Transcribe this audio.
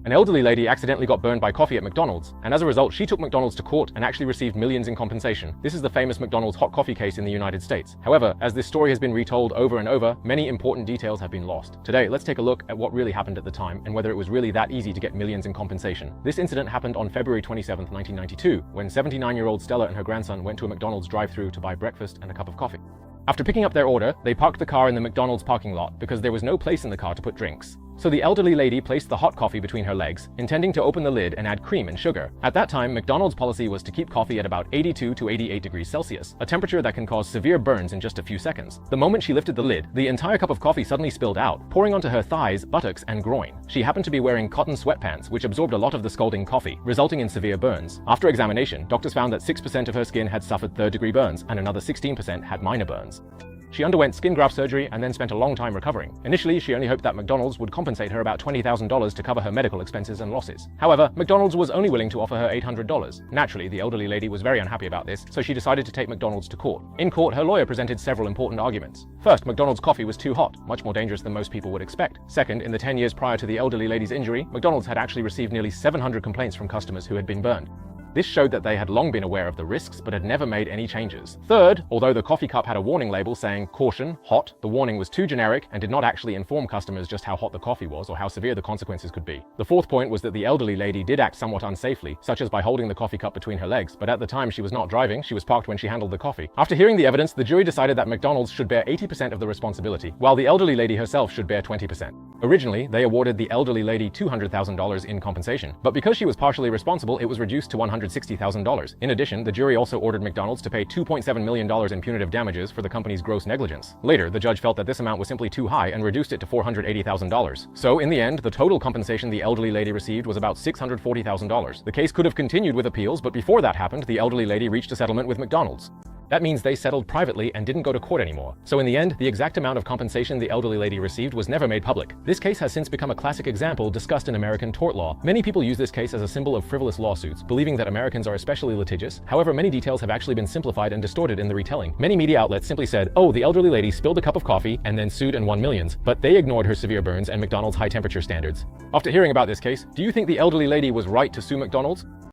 An elderly lady accidentally got burned by coffee at McDonald's, and as a result, she took McDonald's to court and actually received millions in compensation. This is the famous McDonald's hot coffee case in the United States. However, as this story has been retold over and over, many important details have been lost. Today, let's take a look at what really happened at the time and whether it was really that easy to get millions in compensation. This incident happened on February 27, 1992, when 79-year-old Stella and her grandson went to a McDonald's drive-thru to buy breakfast and a cup of coffee. After picking up their order, they parked the car in the McDonald's parking lot because there was no place in the car to put drinks. So the elderly lady placed the hot coffee between her legs, intending to open the lid and add cream and sugar. At that time, McDonald's policy was to keep coffee at about 82 to 88 degrees Celsius, a temperature that can cause severe burns in just a few seconds. The moment she lifted the lid, the entire cup of coffee suddenly spilled out, pouring onto her thighs, buttocks, and groin. She happened to be wearing cotton sweatpants, which absorbed a lot of the scalding coffee, resulting in severe burns. After examination, doctors found that 6% of her skin had suffered third-degree burns, and another 16% had minor burns. She underwent skin graft surgery and then spent a long time recovering. Initially, she only hoped that McDonald's would compensate her about $20,000 to cover her medical expenses and losses. However, McDonald's was only willing to offer her $800. Naturally, the elderly lady was very unhappy about this, so she decided to take McDonald's to court. In court, her lawyer presented several important arguments. First, McDonald's coffee was too hot, much more dangerous than most people would expect. Second, in the 10 years prior to the elderly lady's injury, McDonald's had actually received nearly 700 complaints from customers who had been burned. This showed that they had long been aware of the risks but had never made any changes. Third, although the coffee cup had a warning label saying, "Caution, hot," the warning was too generic and did not actually inform customers just how hot the coffee was or how severe the consequences could be. The fourth point was that the elderly lady did act somewhat unsafely, such as by holding the coffee cup between her legs, but at the time she was not driving, she was parked when she handled the coffee. After hearing the evidence, the jury decided that McDonald's should bear 80% of the responsibility, while the elderly lady herself should bear 20%. Originally, they awarded the elderly lady $200,000 in compensation, but because she was partially responsible, it was reduced to $160,000. In addition, the jury also ordered McDonald's to pay $2.7 million in punitive damages for the company's gross negligence. Later, the judge felt that this amount was simply too high and reduced it to $480,000. So, in the end, the total compensation the elderly lady received was about $640,000. The case could have continued with appeals, but before that happened, the elderly lady reached a settlement with McDonald's. That means they settled privately and didn't go to court anymore. So in the end, the exact amount of compensation the elderly lady received was never made public. This case has since become a classic example discussed in American tort law. Many people use this case as a symbol of frivolous lawsuits, believing that Americans are especially litigious. However, many details have actually been simplified and distorted in the retelling. Many media outlets simply said, "Oh, the elderly lady spilled a cup of coffee and then sued and won millions," but they ignored her severe burns and McDonald's high temperature standards. After hearing about this case, do you think the elderly lady was right to sue McDonald's?